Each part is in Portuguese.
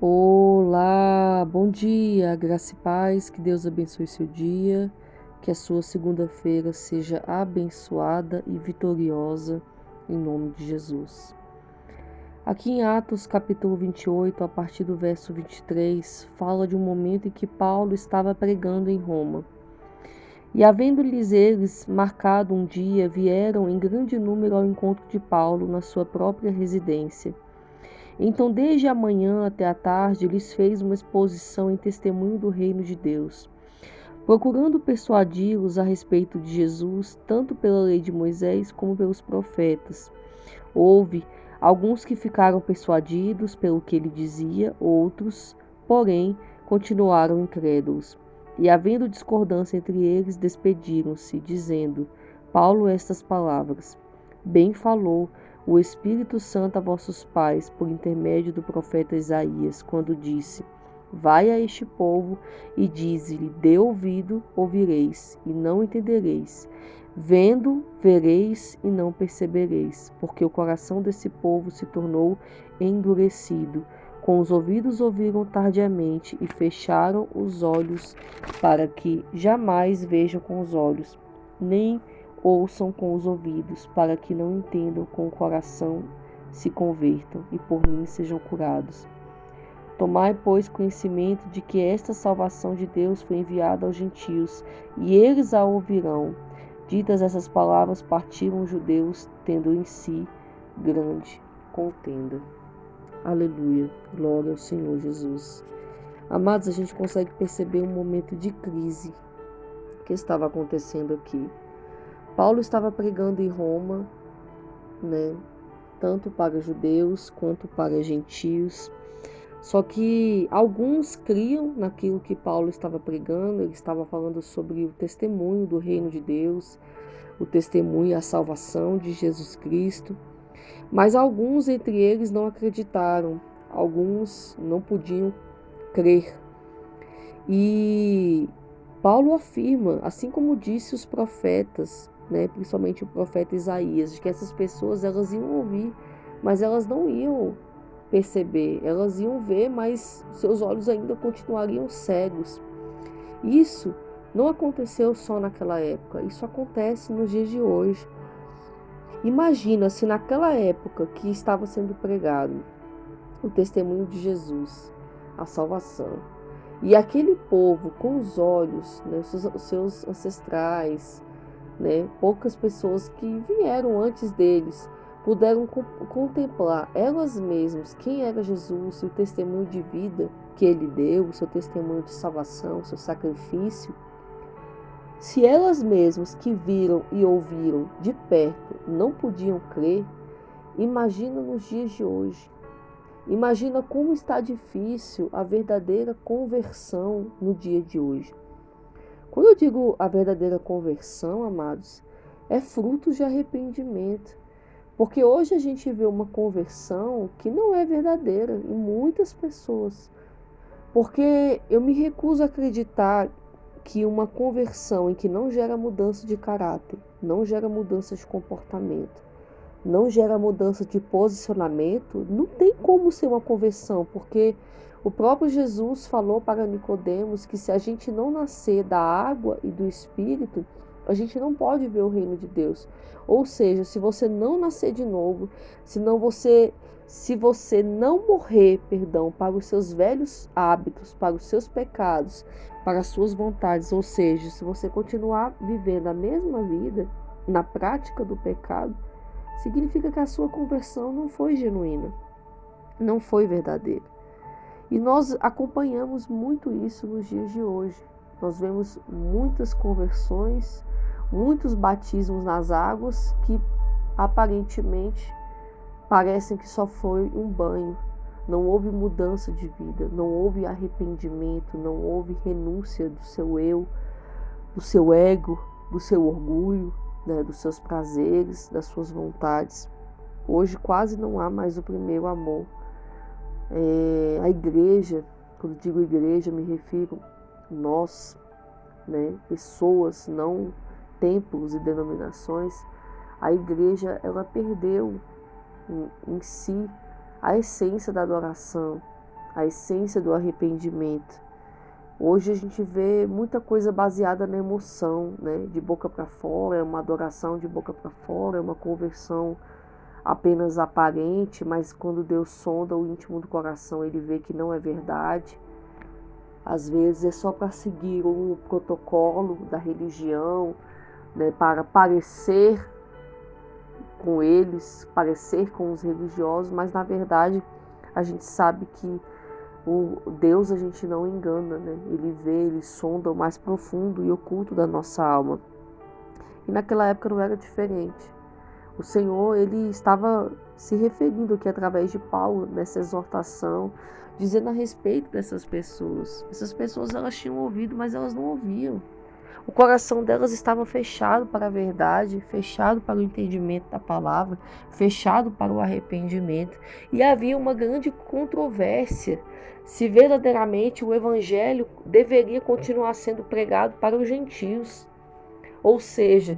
Olá, bom dia, graça e paz, que Deus abençoe seu dia, que a sua segunda-feira seja abençoada e vitoriosa, em nome de Jesus. Aqui em Atos capítulo 28, a partir do verso 23, fala de um momento em que Paulo estava pregando em Roma. E havendo-lhes eles marcado um dia, vieram em grande número ao encontro de Paulo na sua própria residência. Então, desde a manhã até a tarde, lhes fez uma exposição em testemunho do reino de Deus, procurando persuadi-los a respeito de Jesus, tanto pela lei de Moisés como pelos profetas. Houve alguns que ficaram persuadidos pelo que ele dizia, outros, porém, continuaram incrédulos. E, havendo discordância entre eles, despediram-se, dizendo: Paulo estas palavras: Bem falou o Espírito Santo a vossos pais, por intermédio do profeta Isaías, quando disse: Vai a este povo e dize-lhe: De ouvido ouvireis, e não entendereis. Vendo, vereis e não percebereis, porque o coração desse povo se tornou endurecido. Com os ouvidos ouviram tardiamente e fecharam os olhos, para que jamais vejam com os olhos, nem ouçam com os ouvidos, para que não entendam com o coração, se convertam e por mim sejam curados. Tomai, pois, conhecimento de que esta salvação de Deus foi enviada aos gentios, e eles a ouvirão. Ditas essas palavras, partiram os judeus, tendo em si grande contenda. Aleluia, glória ao Senhor Jesus. Amados, a gente consegue perceber um momento de crise que estava acontecendo aqui. Paulo estava pregando em Roma, tanto para judeus quanto para gentios. Só que alguns criam naquilo que Paulo estava pregando. Ele estava falando sobre o testemunho do reino de Deus, o testemunho e a salvação de Jesus Cristo. Mas alguns entre eles não acreditaram, alguns não podiam crer. E Paulo afirma, assim como disse os profetas, principalmente o profeta Isaías, de que essas pessoas elas iam ouvir, mas elas não iam perceber, elas iam ver, mas seus olhos ainda continuariam cegos. Isso não aconteceu só naquela época, isso acontece nos dias de hoje. Imagina se naquela época que estava sendo pregado o testemunho de Jesus, a salvação, e aquele povo com os olhos, os seus ancestrais, poucas pessoas que vieram antes deles, puderam contemplar elas mesmas quem era Jesus, o testemunho de vida que ele deu, o seu testemunho de salvação, o seu sacrifício. Se elas mesmas que viram e ouviram de perto não podiam crer, imagina nos dias de hoje. Imagina como está difícil a verdadeira conversão no dia de hoje. Quando eu digo a verdadeira conversão, amados, é fruto de arrependimento. Porque hoje a gente vê uma conversão que não é verdadeira em muitas pessoas. Porque eu me recuso a acreditar que uma conversão em que não gera mudança de caráter, não gera mudança de comportamento, não gera mudança de posicionamento, não tem como ser uma conversão, porque o próprio Jesus falou para Nicodemos que se a gente não nascer da água e do Espírito, a gente não pode ver o reino de Deus. Ou seja, se você não nascer de novo, se você não morrer, para os seus velhos hábitos, para os seus pecados, para as suas vontades, ou seja, se você continuar vivendo a mesma vida na prática do pecado, significa que a sua conversão não foi genuína, não foi verdadeira. E nós acompanhamos muito isso nos dias de hoje. Nós vemos muitas conversões, muitos batismos nas águas que aparentemente parecem que só foi um banho. Não houve mudança de vida, não houve arrependimento, não houve renúncia do seu eu, do seu ego, do seu orgulho, dos seus prazeres, das suas vontades. Hoje quase não há mais o primeiro amor. A igreja, quando digo igreja, me refiro nós, pessoas, não templos e denominações. A igreja, ela perdeu em si a essência da adoração, a essência do arrependimento. Hoje a gente vê muita coisa baseada na emoção, né? De boca para fora, é uma adoração de boca para fora, é uma conversão apenas aparente, mas quando Deus sonda o íntimo do coração, ele vê que não é verdade. Às vezes é só para seguir um protocolo da religião, né? Para parecer com eles, parecer com os religiosos, mas na verdade a gente sabe que o Deus a gente não engana, né? Ele vê, ele sonda o mais profundo e oculto da nossa alma. E naquela época não era diferente. O Senhor, ele estava se referindo aqui através de Paulo, nessa exortação, dizendo a respeito dessas pessoas. Essas pessoas, elas tinham ouvido, mas elas não ouviam. O coração delas estava fechado para a verdade, fechado para o entendimento da palavra, fechado para o arrependimento. E havia uma grande controvérsia se verdadeiramente o evangelho deveria continuar sendo pregado para os gentios. Ou seja,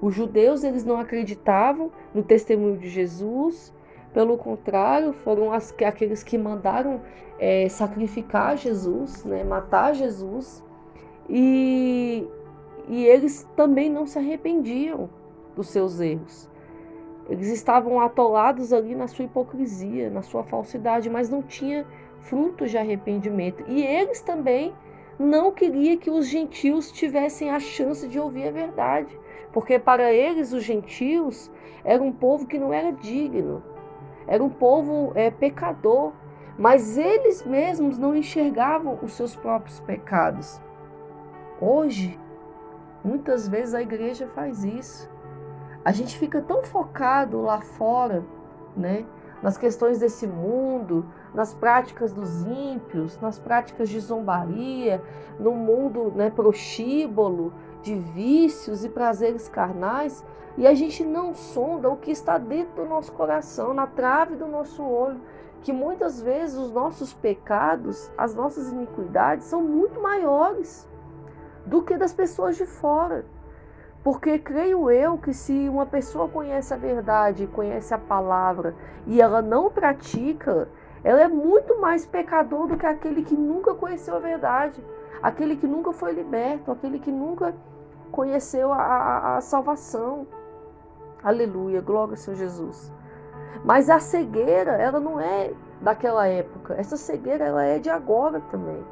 os judeus, eles não acreditavam no testemunho de Jesus, pelo contrário, foram aqueles que mandaram sacrificar Jesus, né, matar Jesus, e eles também não se arrependiam dos seus erros. Eles estavam atolados ali na sua hipocrisia, na sua falsidade, mas não tinha frutos de arrependimento. E eles também não queriam que os gentios tivessem a chance de ouvir a verdade, porque para eles os gentios eram um povo que não era digno, era um povo pecador, mas eles mesmos não enxergavam os seus próprios pecados. Hoje, muitas vezes a igreja faz isso. A gente fica tão focado lá fora, né, nas questões desse mundo, nas práticas dos ímpios, nas práticas de zombaria, no mundo, né, prostíbulo, de vícios e prazeres carnais, e a gente não sonda o que está dentro do nosso coração, na trave do nosso olho, que muitas vezes os nossos pecados, as nossas iniquidades são muito maiores do que das pessoas de fora. Porque creio eu que se uma pessoa conhece a verdade, conhece a palavra e ela não pratica, ela é muito mais pecador do que aquele que nunca conheceu a verdade, aquele que nunca foi liberto, aquele que nunca conheceu a salvação. Aleluia, glória ao Senhor Jesus. Mas a cegueira, ela não é daquela época, essa cegueira ela é de agora também.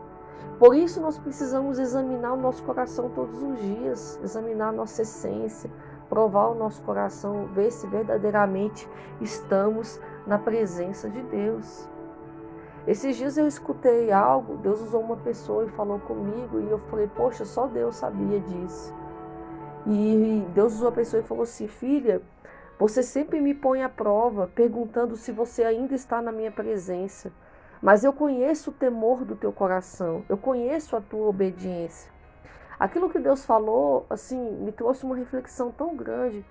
Por isso nós precisamos examinar o nosso coração todos os dias, examinar a nossa essência, provar o nosso coração, ver se verdadeiramente estamos na presença de Deus. Esses dias eu escutei algo, Deus usou uma pessoa e falou comigo, e eu falei, poxa, só Deus sabia disso. E Deus usou a pessoa e falou assim, filha, você sempre me põe à prova, perguntando se você ainda está na minha presença. Mas eu conheço o temor do teu coração, eu conheço a tua obediência. Aquilo que Deus falou, assim, me trouxe uma reflexão tão grande.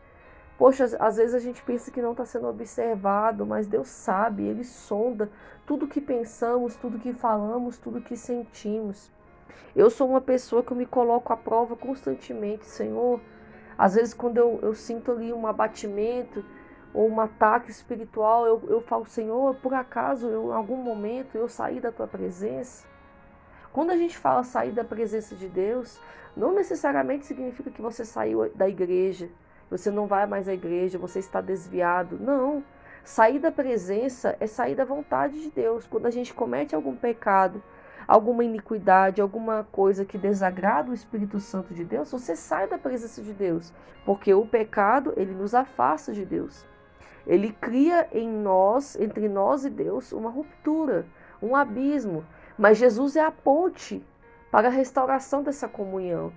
Poxa, às vezes a gente pensa que não está sendo observado, mas Deus sabe, Ele sonda tudo que pensamos, tudo que falamos, tudo que sentimos. Eu sou uma pessoa que eu me coloco à prova constantemente, Senhor. Às vezes quando eu sinto ali um abatimento, ou um ataque espiritual, eu falo, Senhor, por acaso, em algum momento, eu saí da Tua presença? Quando a gente fala sair da presença de Deus, não necessariamente significa que você saiu da igreja, você não vai mais à igreja, você está desviado. Não, sair da presença é sair da vontade de Deus. Quando a gente comete algum pecado, alguma iniquidade, alguma coisa que desagrada o Espírito Santo de Deus, você sai da presença de Deus, porque o pecado, ele nos afasta de Deus. Ele cria em nós, entre nós e Deus, uma ruptura, um abismo. Mas Jesus é a ponte para a restauração dessa comunhão.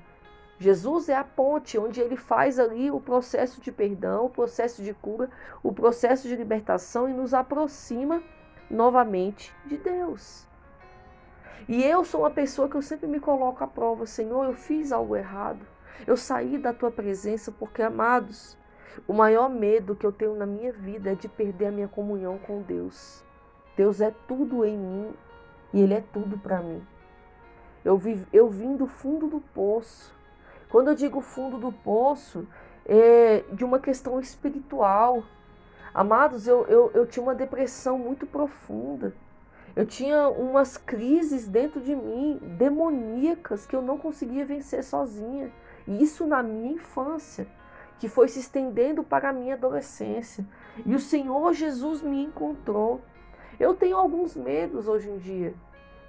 Jesus é a ponte onde ele faz ali o processo de perdão, o processo de cura, o processo de libertação e nos aproxima novamente de Deus. E eu sou uma pessoa que eu sempre me coloco à prova. Senhor, eu fiz algo errado. Eu saí da tua presença porque, amados, o maior medo que eu tenho na minha vida é de perder a minha comunhão com Deus. Deus é tudo em mim e Ele é tudo para mim. Eu vim do fundo do poço. Quando eu digo fundo do poço, é de uma questão espiritual. Amados, eu tinha uma depressão muito profunda. Eu tinha umas crises dentro de mim, demoníacas, que eu não conseguia vencer sozinha. E isso na minha infância, que foi se estendendo para a minha adolescência. E o Senhor Jesus me encontrou. Eu tenho alguns medos hoje em dia.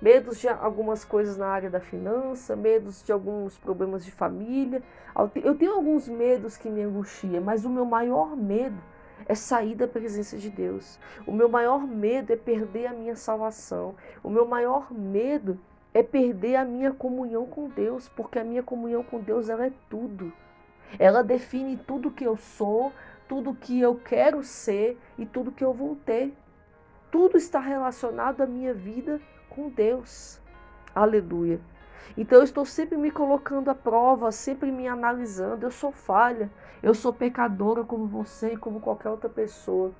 Medos de algumas coisas na área da finança, medos de alguns problemas de família. Eu tenho alguns medos que me angustiam, mas o meu maior medo é sair da presença de Deus. O meu maior medo é perder a minha salvação. O meu maior medo é perder a minha comunhão com Deus, porque a minha comunhão com Deus, ela é tudo. Ela define tudo que eu sou, tudo que eu quero ser e tudo que eu vou ter. Tudo está relacionado à minha vida com Deus. Aleluia. Então eu estou sempre me colocando à prova, sempre me analisando. Eu sou falha, eu sou pecadora como você e como qualquer outra pessoa.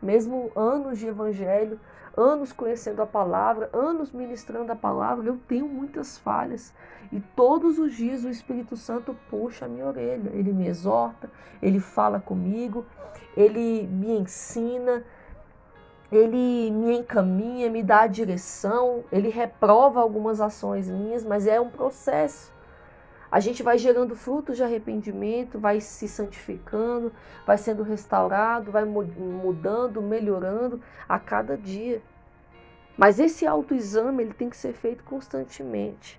Mesmo anos de evangelho, anos conhecendo a palavra, anos ministrando a palavra, eu tenho muitas falhas. E todos os dias o Espírito Santo puxa a minha orelha. Ele me exorta, ele fala comigo, ele me ensina, ele me encaminha, me dá a direção, ele reprova algumas ações minhas, mas é um processo. A gente vai gerando frutos de arrependimento, vai se santificando, vai sendo restaurado, vai mudando, melhorando a cada dia. Mas esse autoexame ele tem que ser feito constantemente.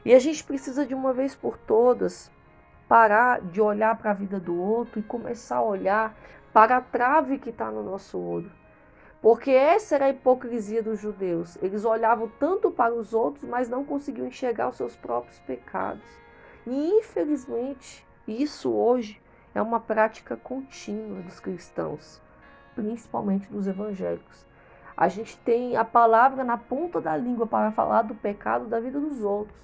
E a gente precisa de uma vez por todas parar de olhar para a vida do outro e começar a olhar para a trave que está no nosso olho. Porque essa era a hipocrisia dos judeus. Eles olhavam tanto para os outros, mas não conseguiam enxergar os seus próprios pecados. E, infelizmente, isso hoje é uma prática contínua dos cristãos, principalmente dos evangélicos. A gente tem a palavra na ponta da língua para falar do pecado da vida dos outros.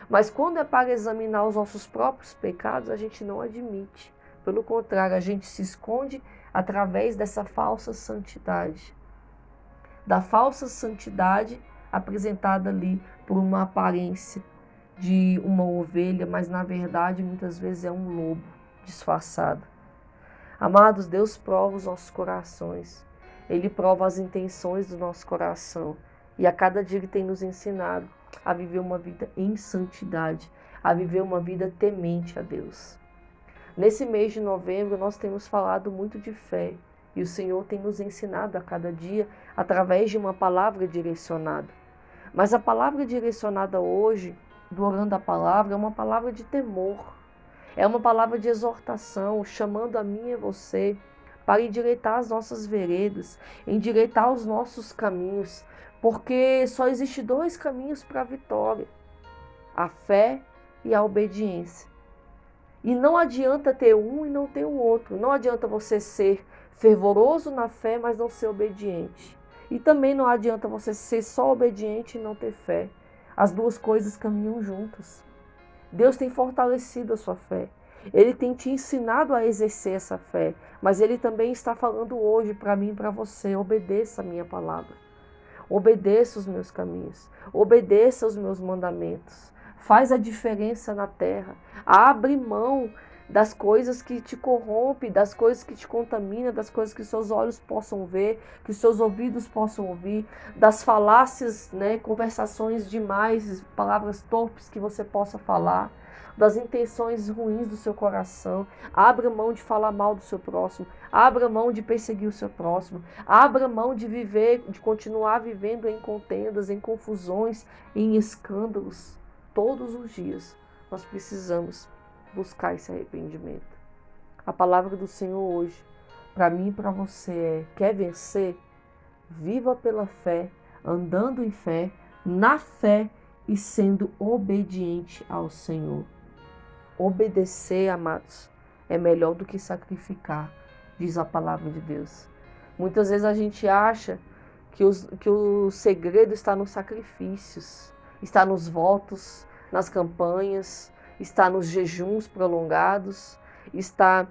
Mas quando é para examinar os nossos próprios pecados, a gente não admite. Pelo contrário, a gente se esconde através dessa falsa santidade. Da falsa santidade apresentada ali por uma aparência de uma ovelha, mas na verdade muitas vezes é um lobo disfarçado. Amados, Deus prova os nossos corações. Ele prova as intenções do nosso coração. E a cada dia Ele tem nos ensinado a viver uma vida em santidade, a viver uma vida temente a Deus. Nesse mês de novembro nós temos falado muito de fé. E o Senhor tem nos ensinado a cada dia através de uma palavra direcionada. Mas a palavra direcionada hoje, do Orando a Palavra, é uma palavra de temor. É uma palavra de exortação, chamando a mim e a você para endireitar as nossas veredas, endireitar os nossos caminhos. Porque só existe dois caminhos para a vitória: a fé e a obediência. E não adianta ter um e não ter o outro. Não adianta você ser fervoroso na fé, mas não ser obediente. E também não adianta você ser só obediente e não ter fé. As duas coisas caminham juntas. Deus tem fortalecido a sua fé. Ele tem te ensinado a exercer essa fé. Mas Ele também está falando hoje para mim e para você: obedeça a minha palavra. Obedeça os meus caminhos. Obedeça os meus mandamentos. Faz a diferença na terra. Abre mão das coisas que te corrompem, das coisas que te contaminam, das coisas que seus olhos possam ver, que seus ouvidos possam ouvir, das falácias, conversações demais, palavras torpes que você possa falar, das intenções ruins do seu coração. Abra mão de falar mal do seu próximo, abra mão de perseguir o seu próximo, abra mão de viver, de continuar vivendo em contendas, em confusões, em escândalos. Todos os dias nós precisamos buscar esse arrependimento. A palavra do Senhor hoje, para mim e para você, é: quer vencer? Viva pela fé, andando em fé, na fé e sendo obediente ao Senhor. Obedecer, amados, é melhor do que sacrificar, diz a palavra de Deus. Muitas vezes a gente acha que o segredo está nos sacrifícios, está nos votos, nas campanhas, está nos jejuns prolongados, está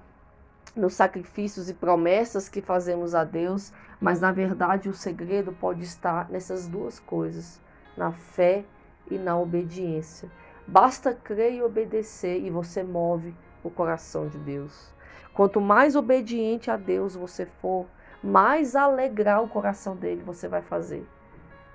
nos sacrifícios e promessas que fazemos a Deus, mas na verdade o segredo pode estar nessas duas coisas, na fé e na obediência. Basta crer e obedecer e você move o coração de Deus. Quanto mais obediente a Deus você for, mais alegrar o coração dele você vai fazer.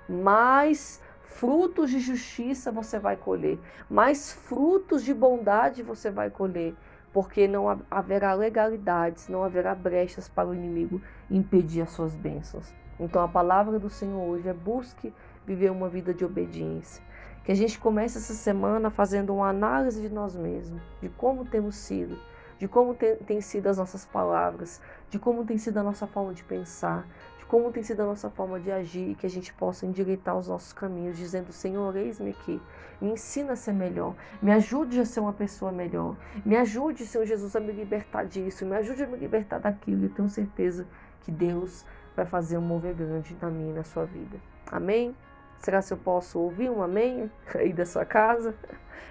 mais frutos de justiça você vai colher, mais frutos de bondade você vai colher, porque não haverá legalidades, não haverá brechas para o inimigo impedir as suas bênçãos. Então a palavra do Senhor hoje é: busque viver uma vida de obediência. Que a gente comece essa semana fazendo uma análise de nós mesmos, de como temos sido, de como tem sido as nossas palavras, de como tem sido a nossa forma de pensar, de como tem sido a nossa forma de agir, e que a gente possa endireitar os nossos caminhos, dizendo: Senhor, eis-me aqui, me ensina a ser melhor, me ajude a ser uma pessoa melhor, me ajude, Senhor Jesus, a me libertar disso, me ajude a me libertar daquilo, e tenho certeza que Deus vai fazer um mover grande na minha e na sua vida. Amém? Será que eu posso ouvir um amém aí da sua casa?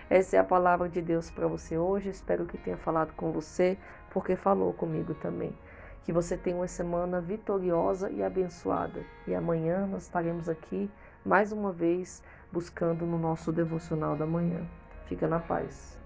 Essa é a palavra de Deus para você hoje. Espero que tenha falado com você, porque falou comigo também. Que você tenha uma semana vitoriosa e abençoada. E amanhã nós estaremos aqui mais uma vez buscando no nosso devocional da manhã. Fica na paz.